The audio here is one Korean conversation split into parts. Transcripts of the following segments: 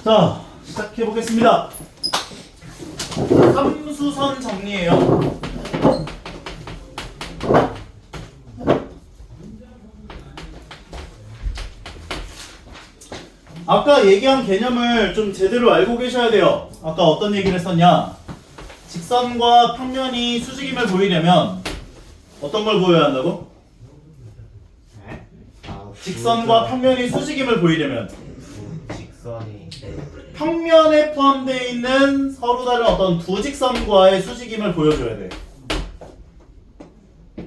자, 시작해 보겠습니다. 함수선 정리예요. 아까 얘기한 개념을 좀 제대로 알고 계셔야 돼요. 아까 어떤 얘기를 했었냐? 직선과 평면이 수직임을 보이려면 어떤 걸 보여야 한다고? 직선과 평면이 수직임을 보이려면 직선이 평면에 포함되어 있는 서로 다른 어떤 두 직선과의 수직임을 보여줘야 돼.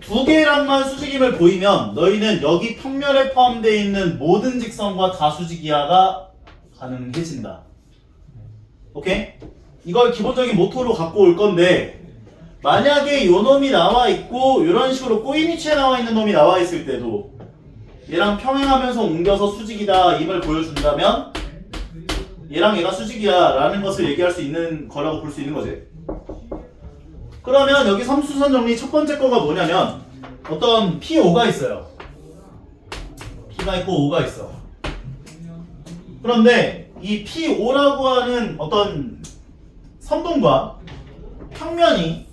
두 개랑만 수직임을 보이면 너희는 여기 평면에 포함되어 있는 모든 직선과 다 수직이야가 가능해진다. 오케이? 이걸 기본적인 모토로 갖고 올 건데 만약에 요 놈이 나와 있고 이런 식으로 꼬인 위치에 나와 있는 놈이 나와 있을 때도 얘랑 평행하면서 옮겨서 수직이다 임을 보여준다면 얘랑 얘가 수직이야 라는 것을 얘기할 수 있는 거라고 볼 수 있는 거지. 그러면 여기 삼수선 정리 첫 번째 거가 뭐냐면 어떤 P5가 있어요. P가 있고 5가 있어. 그런데 이 P5라고 하는 어떤 선분과 평면이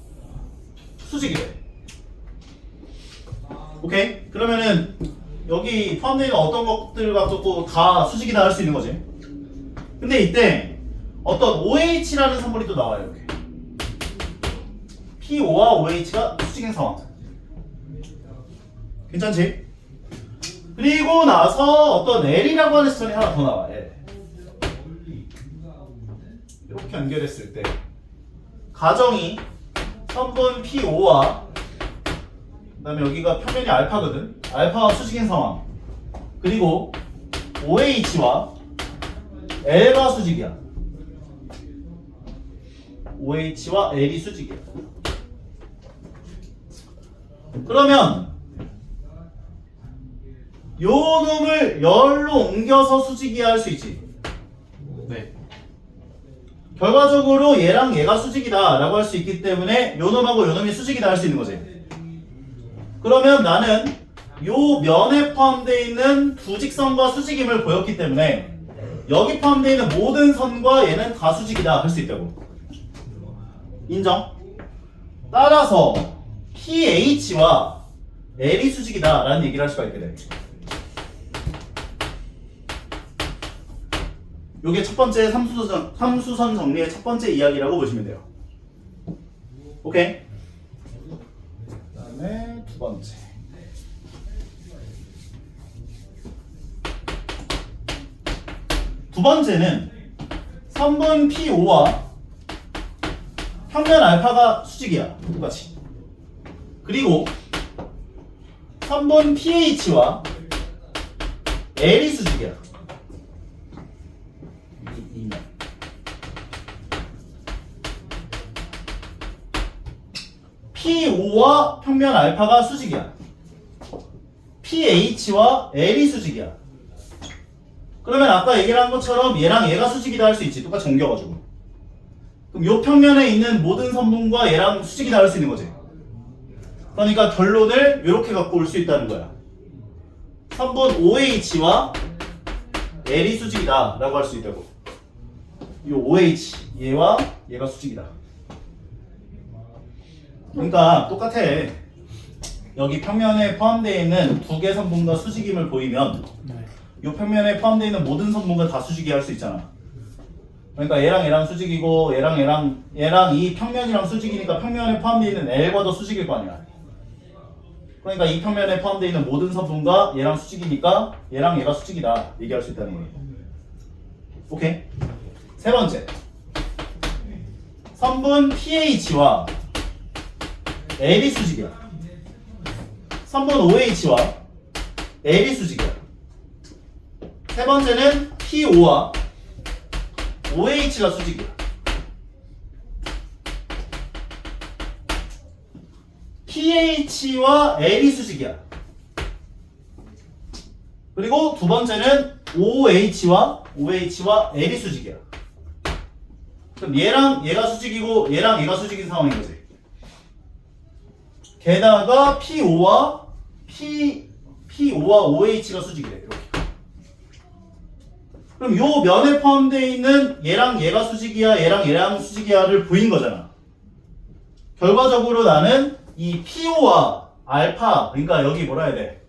수직이 돼. 오케이? 그러면은 여기 포함되어 있는 어떤 것들 갖고 다 수직이다 할 수 있는 거지. 근데 이때 어떤 OH라는 선물이 또 나와요. 이렇게 P5와 OH가 수직인 상황. 괜찮지? 그리고 나서 어떤 L이라고 하는 시선이 하나 더 나와. L. 이렇게 연결했을 때 가정이 선분 P5와 그 다음에 여기가 평면이 알파거든. 알파와 수직인 상황. 그리고 OH와 L가 수직이야. OH와 L이 수직이야. 그러면 요 놈을 열로 옮겨서 수직이야 할 수 있지. 네. 결과적으로 얘랑 얘가 수직이다 라고 할 수 있기 때문에 요 놈하고 요 놈이 수직이다 할 수 있는 거지. 그러면 나는 요 면에 포함되어 있는 두 직선과 수직임을 보였기 때문에 여기 포함되어 있는 모든 선과 얘는 다 수직이다 할 수 있다고. 인정? 따라서 PH와 L이 수직이다 라는 얘기를 할 수가 있게 돼. 요게 첫 번째 삼수선 정리의 첫 번째 이야기라고 보시면 돼요. 오케이? 그 다음에 두 번째. 두 번째는 선분 P5와 평면 알파가 수직이야. 똑같이. 그리고 선분 PH와 L이 수직이야. 이면. P5와 평면 알파가 수직이야. PH와 L이 수직이야. 그러면 아까 얘기를 한 것처럼 얘랑 얘가 수직이다 할 수 있지. 똑같이 옮겨가지고. 그럼 요 평면에 있는 모든 선분과 얘랑 수직이다 할 수 있는 거지. 그러니까 결론을 이렇게 갖고 올 수 있다는 거야. 선분 OH와 L이 수직이다 라고 할 수 있다고. 요 OH 얘와 얘가 수직이다. 그러니까 똑같아. 여기 평면에 포함되어 있는 두 개 선분과 수직임을 보이면 이 평면에 포함되어 있는 모든 선분과 다 수직이 할 수 있잖아. 그러니까 얘랑 얘랑 수직이고 얘랑 이 평면이랑 수직이니까 평면에 포함되어 있는 L과도 수직일 거 아니야. 그러니까 이 평면에 포함되어 있는 모든 선분과 얘랑 수직이니까 얘랑 얘가 수직이다 얘기할 수 있다는 거예요. 오케이? 세 번째, 선분 PH와 L이 수직이야. 선분 OH와 L이 수직이야. 세 번째는 P5와 OH가 수직이야. PH와 L이 수직이야. 그리고 두 번째는 OH와 L이 수직이야. 그럼 얘랑 얘가 수직이고 얘랑 얘가 수직인 상황인 거지. 게다가 P5와 OH가 수직이래. 이렇게. 그럼 요 면에 포함되어 있는 얘랑 얘가 수직이야, 얘랑 얘랑 수직이야를 보인 거잖아. 결과적으로 나는 이 PO와 알파, 그러니까 여기 뭐라 해야 돼?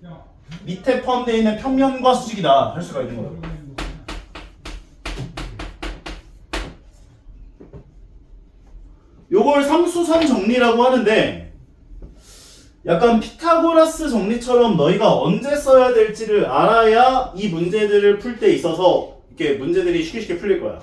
밑에 포함되어 있는 평면과 수직이다 할 수가 있는 거야. 요걸 상수선 정리라고 하는데 약간 피타고라스 정리처럼 너희가 언제 써야 될지를 알아야 이 문제들을 풀 때 있어서 이렇게 문제들이 쉽게 풀릴 거야.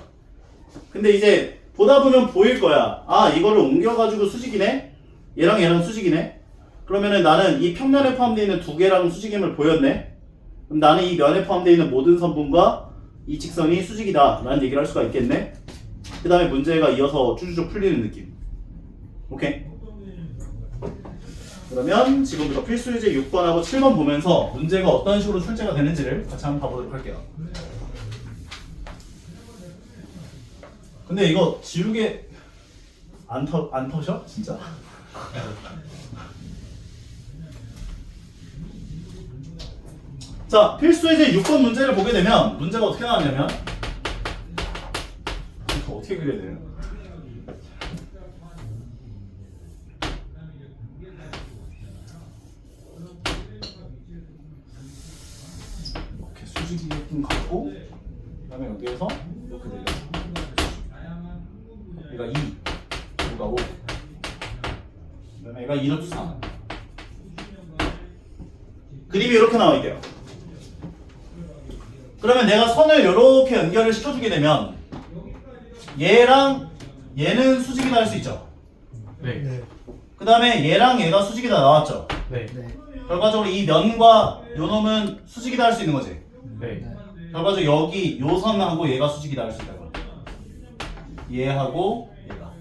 근데 이제 보다 보면 보일 거야. 아, 이거를 옮겨가지고 수직이네? 얘랑 얘랑 수직이네? 그러면은 나는 이 평면에 포함되어 있는 두 개랑 수직임을 보였네? 그럼 나는 이 면에 포함되어 있는 모든 선분과 이 직선이 수직이다 라는 얘기를 할 수가 있겠네? 그 다음에 문제가 이어서 쭉쭉 풀리는 느낌. 오케이? 그러면 지금부터 필수예제 6번하고 7번 보면서 문제가 어떤 식으로 출제가 되는지를 같이 한번 봐보도록 할게요. 근데 이거 지우개 안 터셔? 진짜? 자, 필수예제 6번 문제를 보게 되면 문제가 어떻게 나왔냐면 이거 어떻게 그려야 돼요? 이렇게 수직이 좀 갖고 그 다음에 여기에서 이렇게 내려서 얘가 2, 얘가 5, 그 다음에 얘가 2루트 3. 그림이 이렇게 나와 있대요. 그러면 내가 선을 이렇게 연결을 시켜주게 되면 얘랑 얘는 수직이다 할 수 있죠. 네. 그 다음에 얘랑 얘가 수직이다 나왔죠. 네. 결과적으로 이 면과 요 놈은 수직이다 할 수 있는 거지. 네. 결과적으로 여기 요 선하고 얘가 수직이다 할 수 있다. 얘하고 얘가.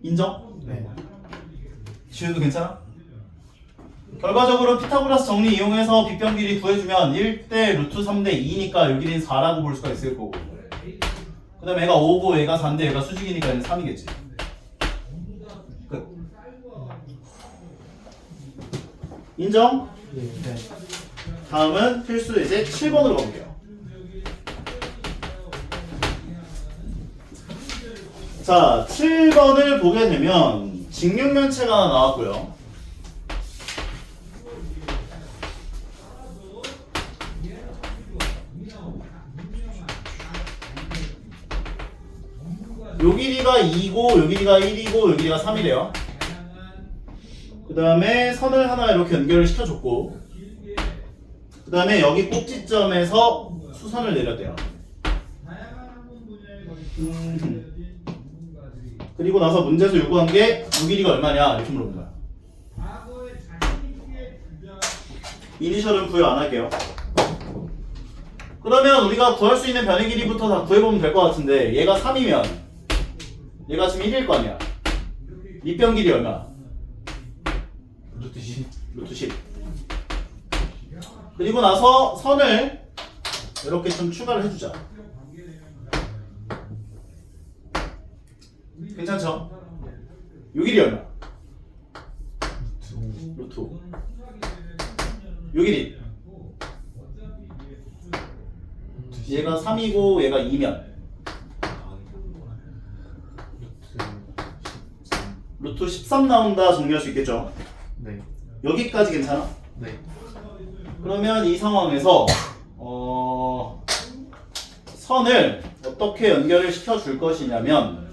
인정? 네. 지우도 괜찮아? 결과적으로 피타고라스 정리 이용해서 빗변 길이 구해주면 1대 루트 3대 2니까 요 길이는 4라고 볼 수가 있을 거고, 그 다음에 얘가 5고 얘가 4인데 얘가 수직이니까 얘는 3이겠지. 끝. 인정? 네. 다음은 필수 예제 7번으로 가볼게요. 자, 7번을 보게 되면 직육면체가 하나 나왔고요. 요 길이가 2고 요 길이가 1이고 요 길이가 3이래요. 그 다음에 선을 하나 이렇게 연결을 시켜줬고, 그 다음에 여기 꼭지점에서 수선을 내렸대요. 그리고 나서 문제에서 요구한 게 요 길이가 얼마냐 이렇게 물어본 거야. 이니셜은 부여 안 할게요. 그러면 우리가 구할 수 있는 변의 길이부터 다 구해보면 될 것 같은데, 얘가 3이면 얘가 지금 1일 거 아니야. 밑변 길이 얼마? 루트 10. 루트 10. 그리고 나서 선을 이렇게 좀 추가를 해주자. 괜찮죠? 요 길이 얼마? 루트 5. 요 길이 얘가 3이고 얘가 2면 루트 13 나온다 정리할 수 있겠죠? 네. 여기까지 괜찮아? 네. 그러면 이 상황에서 선을 어떻게 연결을 시켜줄 것이냐면,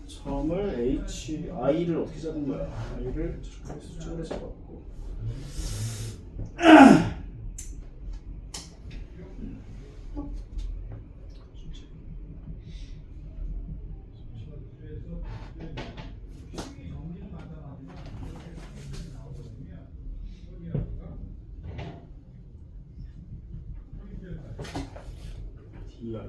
점을 I를 어떻게 잡은 거야? I를 저렇게 수직으로 잡았고, DI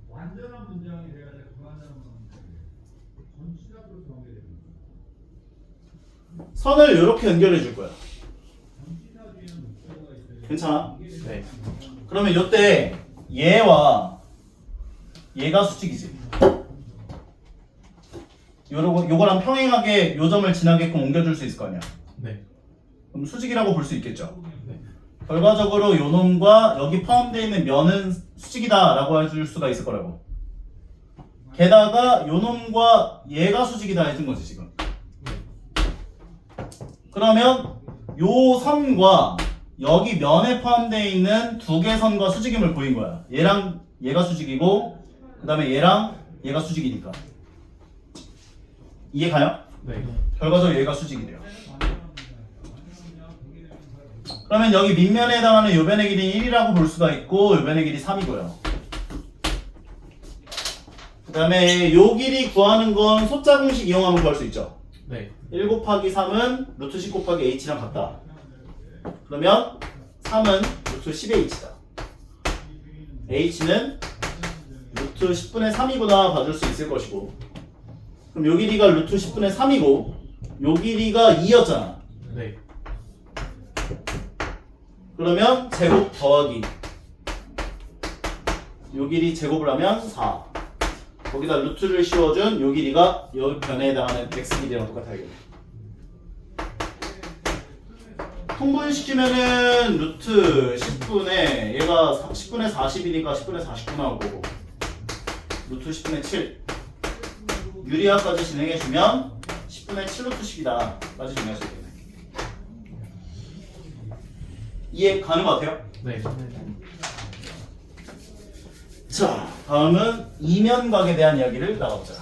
완전한 문장이 돼야 돼. 불완전한 문장이 전치사로 정리됩니다. 선을 이렇게 연결해 줄 거야. 괜찮아? 네. 그러면 이때 얘와 얘가 수직이지. 요거랑 평행하게 요 점을 지나게끔 옮겨줄 수 있을 거 아니야. 네. 그럼 수직이라고 볼 수 있겠죠. 네. 결과적으로 요 놈과 여기 포함되어 있는 면은 수직이다 라고 해줄 수가 있을 거라고. 게다가 요 놈과 얘가 수직이다 해준 거지 지금. 그러면 요 선과 여기 면에 포함되어 있는 두 개 선과 수직임을 보인 거야. 얘랑 얘가 수직이고 그 다음에 얘랑 얘가 수직이니까. 이해 가요? 네. 결과적으로 얘가 수직이 돼요. 그러면 여기 밑면에 해당하는 요 변의 길이 1이라고 볼 수가 있고 요 변의 길이 3이고요. 그 다음에 요 길이 구하는 건 소자 공식 이용하면 구할 수 있죠. 네. 1 곱하기 3은 루트 10 곱하기 h랑 같다. 그러면 3은 루트 10의 h다. h는 루트 10분의 3이구나 봐줄 수 있을 것이고, 그럼 요 길이가 루트 10분의 3이고 요 길이가 2였잖아. 네. 그러면 제곱 더하기 요 길이 제곱을 하면 4. 거기다 루트를 씌워준 요 길이가 요 변에 해당하는 x 길이랑 똑같아요. 통분시키면은 루트 10분의 얘가 10분의 40이니까 10분의 49 나올 거고, 루트 10분의 7 유리화까지 진행해주면 10분의 7루트씩이다 까지 정리할 수 있겠네. 이해 가는 것 같아요? 네. 자, 다음은 이면각에 대한 이야기를 나가보자.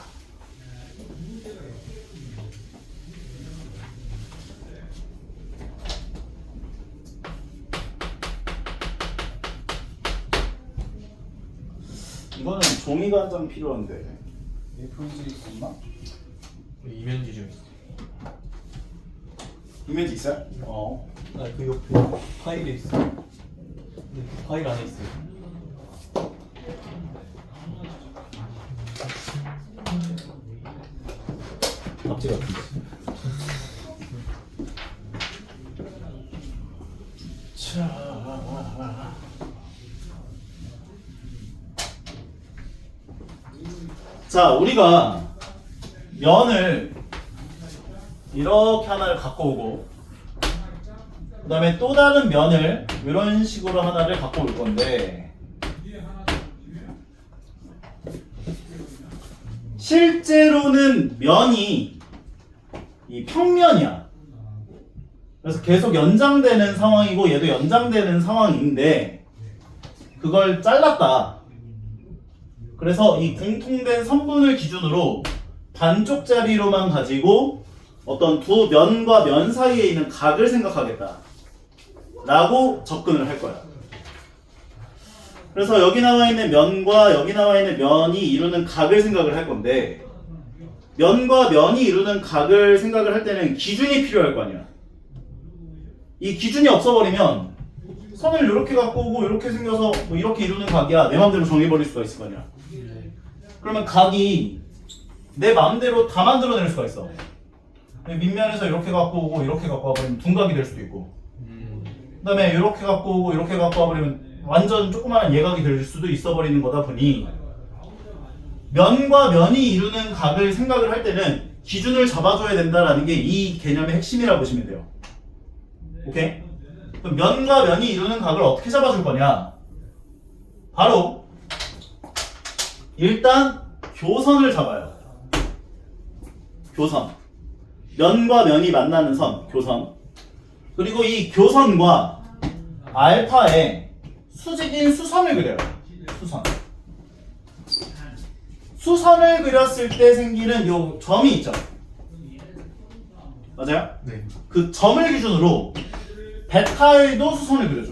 이거는 종이가 한 장 필요한데 A4지 있나? 이면지 좀 있어요. 이면지 있어요? 아, 그 옆에 파일에 있어. 네, 그 파일 안에 있어요. 앞지 같은데. 자, 우리가 면을 이렇게 하나를 갖고 오고 그 다음에 또 다른 면을 이런 식으로 하나를 갖고 올 건데, 실제로는 면이 이 평면이야. 그래서 계속 연장되는 상황이고 얘도 연장되는 상황인데 그걸 잘랐다. 그래서 이 공통된 선분을 기준으로 반쪽짜리로만 가지고 어떤 두 면과 면 사이에 있는 각을 생각하겠다 라고 접근을 할 거야. 그래서 여기 나와 있는 면과 여기 나와 있는 면이 이루는 각을 생각을 할 건데, 면과 면이 이루는 각을 생각을 할 때는 기준이 필요할 거 아니야. 이 기준이 없어버리면 선을 이렇게 갖고 오고 이렇게 생겨서 뭐 이렇게 이루는 각이야 내 마음대로 정해버릴 수가 있을 거 아니야. 그러면 각이 내 마음대로 다 만들어낼 수가 있어. 밑면에서 이렇게 갖고 오고 이렇게 갖고 와버리면 둔각이 될 수도 있고, 그 다음에 이렇게 갖고 오고 이렇게 갖고 와버리면 완전 조그마한 예각이 될 수도 있어 버리는 거다 보니 면과 면이 이루는 각을 생각을 할 때는 기준을 잡아줘야 된다라는 게 이 개념의 핵심이라고 보시면 돼요. 오케이? 그럼 면과 면이 이루는 각을 어떻게 잡아줄 거냐? 바로 일단 교선을 잡아요. 교선. 면과 면이 만나는 선, 교선. 그리고 이 교선과 알파에 수직인 수선을 그려요. 수선. 수선을 그렸을 때 생기는 요 점이 있죠. 맞아요? 네. 그 점을 기준으로 베타에도 수선을 그려줘.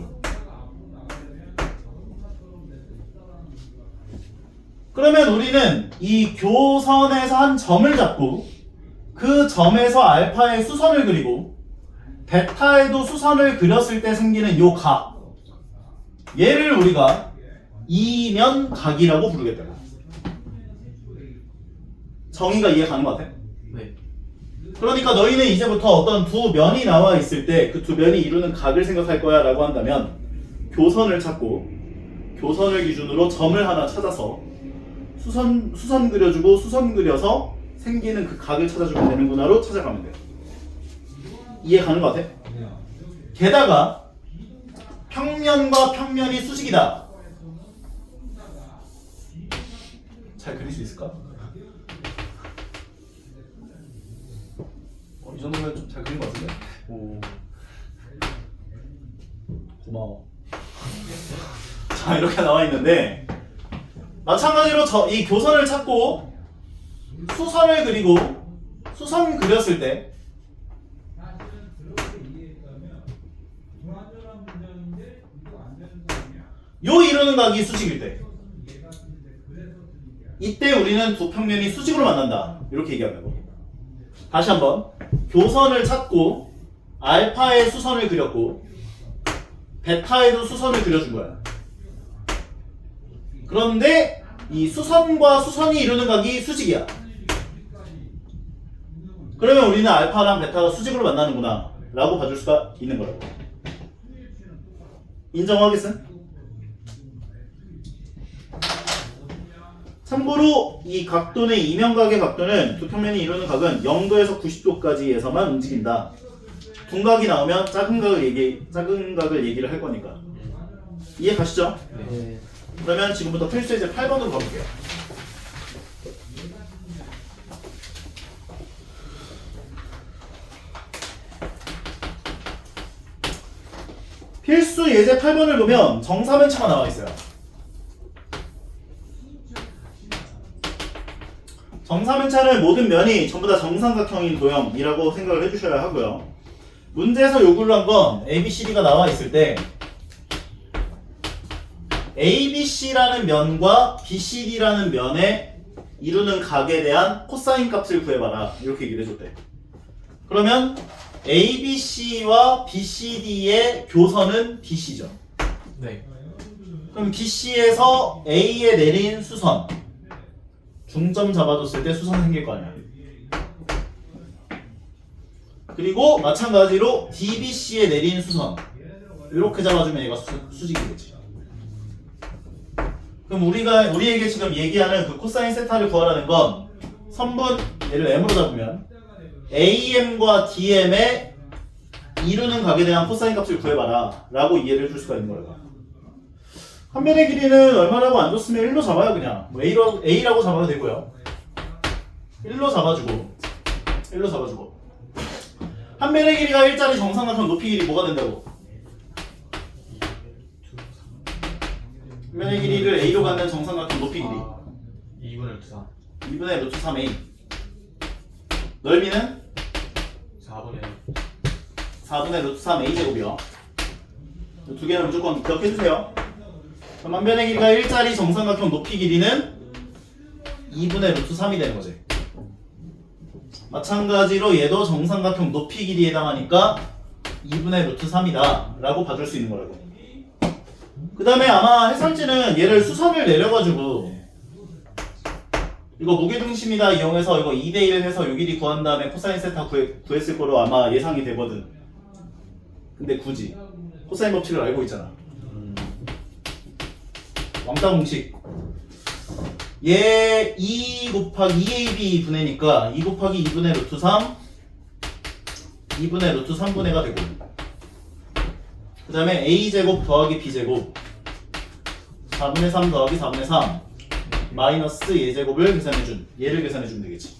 그러면 우리는 이 교선에서 한 점을 잡고 그 점에서 알파에 수선을 그리고 베타에도 수선을 그렸을 때 생기는 요 각, 얘를 우리가 이면각이라고 부르겠다. 정의가 이해 가는 것 같아? 네. 그러니까 너희는 이제부터 어떤 두 면이 나와 있을 때 그 두 면이 이루는 각을 생각할 거야 라고 한다면 교선을 찾고 교선을 기준으로 점을 하나 찾아서 수선 그려주고 수선 그려서 생기는 그 각을 찾아주면 되는구나로 찾아가면 돼요. 이해 가는 것 같아? 게다가 평면과 평면이 수직이다. 잘 그릴 수 있을까? 이 정도면 좀 잘 그린 것 같은데? 오, 고마워. 자, 이렇게 나와 있는데 마찬가지로 이 교선을 찾고 수선을 그리고 수선 그렸을 때 사실은 그렇게 이해했다면 불완전한 문장인데 이거 안 되는 거 아니야? 요 이루는 각이 수직일 때 얘가 근데 그래서 틀린 게 이때 우리는 두 평면이 수직으로 만난다. 이렇게 얘기한다고. 다시 한번 교선을 찾고 알파에 수선을 그렸고 베타에도 수선을 그려준 거야. 그런데 이 수선과 수선이 이루는 각이 수직이야. 그러면 우리는 알파랑 베타가 수직으로 만나는구나 라고 봐줄 수가 있는 거라고. 인정하겠음? 참고로 이 각도의 이면각의 각도는 두 평면이 이루는 각은 0도에서 90도까지에서만 움직인다. 둔각이 나오면 작은 각을 얘기를 할 거니까. 이해 가시죠? 네. 그러면 지금부터 필수 예제 8번으로 가볼게요. 필수 예제 8번을 보면 정사면차가 나와 있어요. 정사면차는 모든 면이 전부 다 정삼각형인 도형이라고 생각을 해주셔야 하고요. 문제에서 요구를 한 건 ABCD가 나와 있을 때 ABC라는 면과 BCD라는 면에 이루는 각에 대한 코사인 값을 구해봐라. 이렇게 얘기를 해줬대. 그러면 ABC와 BCD의 교선은 BC죠. 네. 그럼 BC에서 A에 내린 수선 중점 잡아줬을 때 수선 생길 거 아니야. 그리고 마찬가지로 DBC에 내린 수선 이렇게 잡아주면 얘가 수직이겠지. 그럼 우리에게 지금 얘기하는 그 코사인 세타를 구하라는 건 선분 얘를 M으로 잡으면 AM과 DM에 이루는 각에 대한 코사인 값을 구해봐라 라고 이해를 해줄 수가 있는 거예요. 한 면의 길이는 얼마라고 안 줬으면 1로 잡아요. 그냥 뭐 A라고 잡아도 되고요. 1로 잡아주고 한 면의 길이가 1짜리 정삼각형 높이 길이 뭐가 된다고? 한 면의 길이를 A로 갖는 정삼각형 높이 길이 2분의 루트 3. 2분의 루트 3A. 넓이는 4분의 루트 3A 제곱이요. 이 두 개는 무조건 기억해주세요. 그럼 한 면의 길이가 1짜리 정삼각형 높이 길이는 2분의 루트 3이 되는 거지. 마찬가지로 얘도 정삼각형 높이 길이에 해당하니까 2분의 루트 3이다 라고 봐줄 수 있는 거라고. 그 다음에 아마 해설지는 얘를 수선을 내려가지고 이거 무게중심이다 이용해서 이거 2대1 해서 요 길이 구한 다음에 코사인 세타 구했을 거로 아마 예상이 되거든. 근데 굳이 코사인 법칙을 알고 있잖아. 왕따 공식. 얘 2 곱하기 2AB 분해니까 2 곱하기 2분의 루트 3 2분의 루트 3분해가 되고 그 다음에 A제곱 더하기 B제곱 4분의 3 더하기 4분의 3 마이너스 얘제곱을 계산해준 얘를 계산해주면 되겠지.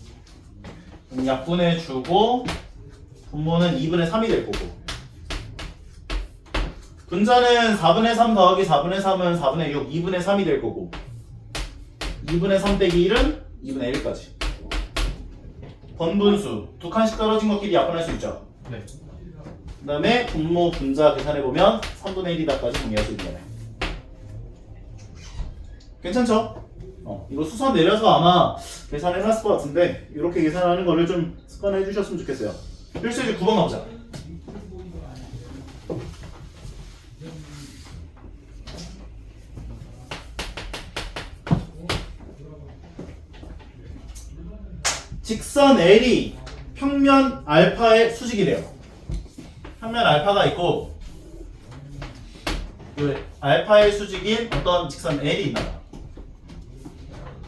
그럼 약분해주고 분모는 2분의 3이 될 거고 분자는 4분의 3 더하기 4분의 3은 4분의 6 2분의 3이 될 거고 2분의 3 빼기 1은 2분의 1까지. 번분수 두 칸씩 떨어진 것끼리 약분할 수 있죠. 네. 그 다음에 분모 분자 계산해보면 3분의 1이다까지 정리할 수 있는 거네. 괜찮죠? 이거 수선 내려서 아마 계산해놨을 것 같은데 이렇게 계산하는 거를 좀 습관해 주셨으면 좋겠어요. 필수 이제 9번 가보자. 직선 L이 평면 알파의 수직이래요. 평면 알파가 있고 알파의 수직인 어떤 직선 L이 있나 봐.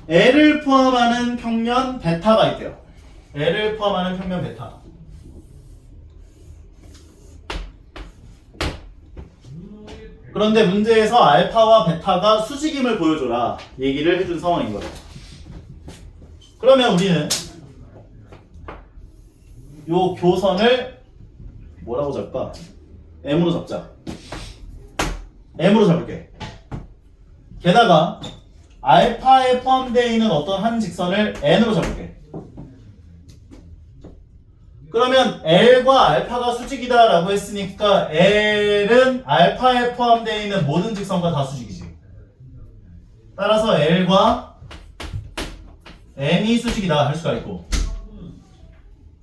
L을 포함하는 평면 베타가 있대요. L을 포함하는 평면 베타. 그런데 문제에서 알파와 베타가 수직임을 보여줘라 얘기를 해준 상황인 거죠. 그러면 우리는 요 교선을 뭐라고 잡을까? M으로 잡자. M으로 잡을게. 게다가 알파에 포함되어 있는 어떤 한 직선을 N으로 잡을게. 그러면 L과 알파가 수직이다 라고 했으니까 L은 알파에 포함되어 있는 모든 직선과 다 수직이지. 따라서 L과 M이 수직이다 할 수가 있고,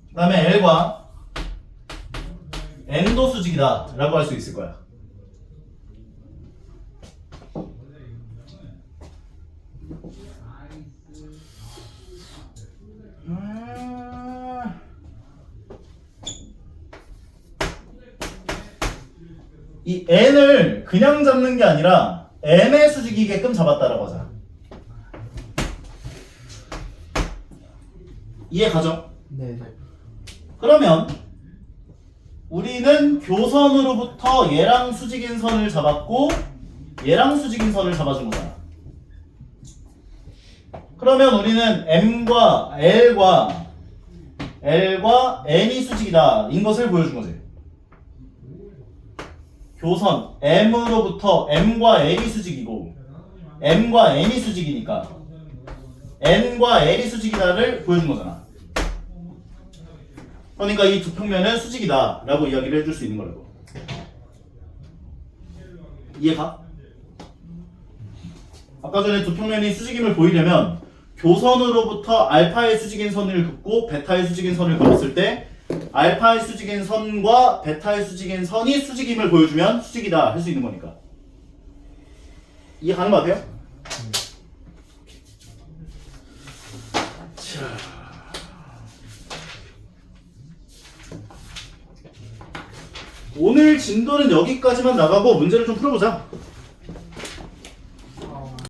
그 다음에 L과 N도 수직이다 라고 할 수 있을 거야. 이 N을 그냥 잡는 게 아니라 M의 수직이게끔 잡았다라고 하자. 이해 가죠? 네. 그러면 우리는 교선으로부터 얘랑 수직인 선을 잡았고 얘랑 수직인 선을 잡아준 거잖아. 그러면 우리는 M과 L과 N이 수직이다 인 것을 보여준 거지. 교선 M으로부터 M과 L이 수직이고 M과 N이 수직이니까 N과 L이 수직이다를 보여준 거잖아. 그러니까 이 두 평면은 수직이다 라고 이야기를 해줄 수 있는 거라고. 이해가? 아까 전에 두 평면이 수직임을 보이려면 교선으로부터 알파의 수직인 선을 긋고 베타의 수직인 선을 그었을 때 알파의 수직인 선과 베타의 수직인 선이 수직임을 보여주면 수직이다 할 수 있는 거니까. 이해 가는 거 같아요? 자, 오늘 진도는 여기까지만 나가고 문제를 좀 풀어보자.